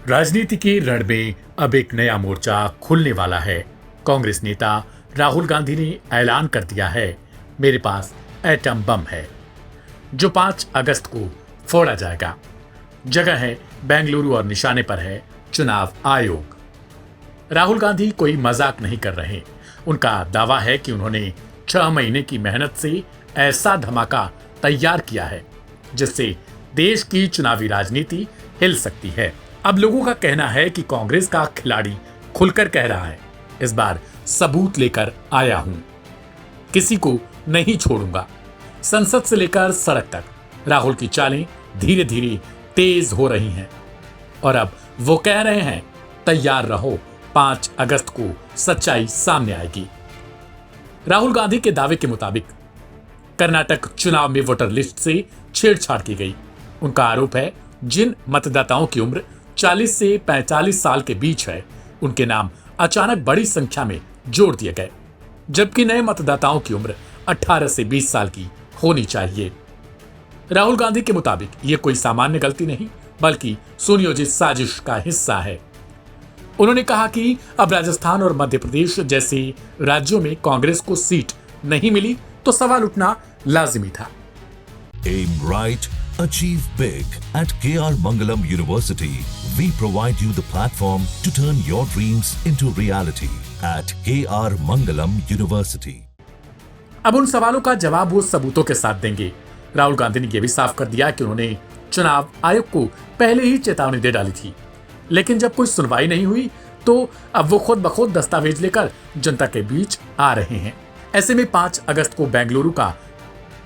राजनीति के रण में अब एक नया मोर्चा खुलने वाला है। कांग्रेस नेता राहुल गांधी ने ऐलान कर दिया है, मेरे पास एटम बम है जो 5 अगस्त को फोड़ा जाएगा। जगह है बेंगलुरु और निशाने पर है चुनाव आयोग। राहुल गांधी कोई मजाक नहीं कर रहे। उनका दावा है कि उन्होंने 6 महीने की मेहनत से ऐसा धमाका तैयार किया है जिससे देश की चुनावी राजनीति हिल सकती है। अब लोगों का कहना है कि कांग्रेस का खिलाड़ी खुलकर कह रहा है, इस बार सबूत लेकर आया हूं, किसी को नहीं छोड़ूंगा। संसद से लेकर सड़क तक राहुल की चालें धीरे धीरे तेज हो रही हैं और अब वो कह रहे हैं, तैयार रहो, 5 अगस्त को सच्चाई सामने आएगी। राहुल गांधी के दावे के मुताबिक कर्नाटक चुनाव में वोटर लिस्ट से छेड़छाड़ की गई। उनका आरोप है, जिन मतदाताओं की उम्र 40 से 45 साल के बीच है, उनके नाम अचानक बड़ी संख्या में जोड़ दिए गए, जबकि नए मतदाताओं की उम्र 18 से 20 साल की होनी चाहिए। राहुल गांधी के मुताबिक यह कोई सामान्य गलती नहीं, बल्कि सुनियोजित साजिश का हिस्सा है। उन्होंने कहा कि अब राजस्थान और मध्य प्रदेश जैसे राज्यों में कांग्रेस को सीट नहीं मिली तो सवाल उठना लाजिमी था। Aim right, achieve big. At KR Mangalam University, we provide you the platform to turn your dreams into reality. At KR Mangalam University. अब उन सवालों का जवाब वो सबूतों के साथ देंगे। राहुल गांधी ने यह भी साफ कर दिया कि उन्होंने चुनाव आयोग को पहले ही चेतावनी दे डाली थी, लेकिन जब कोई सुनवाई नहीं हुई तो अब वो खुद ब खुद दस्तावेज लेकर जनता के बीच आ रहे हैं। ऐसे में 5 अगस्त को बेंगलुरु का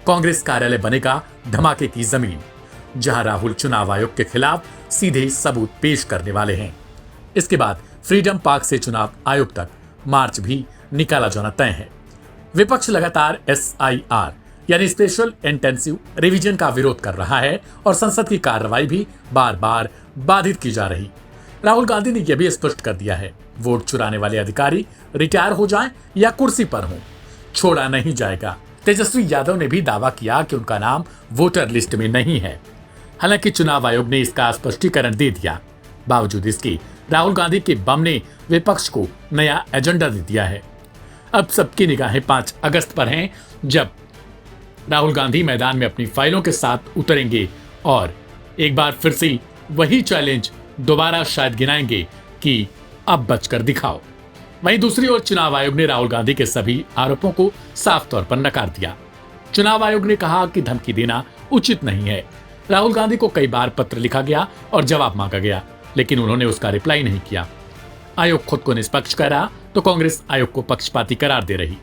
कांग्रेस कार्यालय बनेगा धमाके की जमीन, जहां राहुल चुनाव आयोग के खिलाफ सीधे सबूत पेश करने वाले हैं। इसके बाद फ्रीडम पार्क से चुनाव आयोग तक मार्च भी निकाला जाना तय है। विपक्ष लगातार SIR यानी स्पेशल इंटेंसिव रिवीजन का विरोध कर रहा है और संसद की कार्रवाई भी बार बार बाधित की जा रही। राहुल गांधी ने यह भी स्पष्ट कर दिया है, वोट चुराने वाले अधिकारी रिटायर हो जाएं या कुर्सी पर हों, छोड़ा नहीं जाएगा। तेजस्वी यादव ने भी दावा किया कि उनका नाम वोटर लिस्ट में नहीं है। हालांकि चुनाव आयोग ने इसका स्पष्टीकरण दे दिया। बावजूद इसके राहुल गांधी के बम ने विपक्ष को नया एजेंडा दे दिया है। अब सबकी निगाहें 5 अगस्त पर हैं, जब राहुल गांधी मैदान में अपनी फाइलों के साथ उतरेंगे और एक बार फिर से वही चैलेंज दोबारा शायद गिनाएंगे कि अब बचकर दिखाओ। वहीं दूसरी ओर चुनाव आयोग ने राहुल गांधी के सभी आरोपों को साफ तौर पर नकार दिया। चुनाव आयोग ने कहा कि धमकी देना उचित नहीं है। राहुल गांधी को कई बार पत्र लिखा गया और जवाब मांगा गया, लेकिन उन्होंने उसका रिप्लाई नहीं किया। आयोग खुद को निष्पक्ष कह रहा तो कांग्रेस आयोग को पक्षपाती करार दे रही।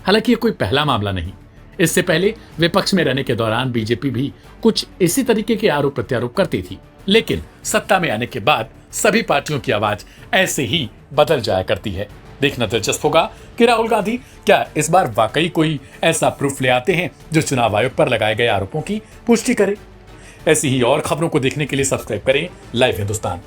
हालांकि ये कोई पहला मामला नहीं। इससे पहले विपक्ष में रहने के दौरान बीजेपी भी कुछ इसी तरीके के आरोप प्रत्यारोप करती थी, लेकिन सत्ता में आने के बाद सभी पार्टियों की आवाज ऐसे ही बदल जाया करती है। देखना दिलचस्प होगा कि राहुल गांधी क्या इस बार वाकई कोई ऐसा प्रूफ ले आते हैं जो चुनाव आयोग पर लगाए गए आरोपों की पुष्टि करे। ऐसी ही और खबरों को देखने के लिए सब्सक्राइब करें लाइव हिंदुस्तान।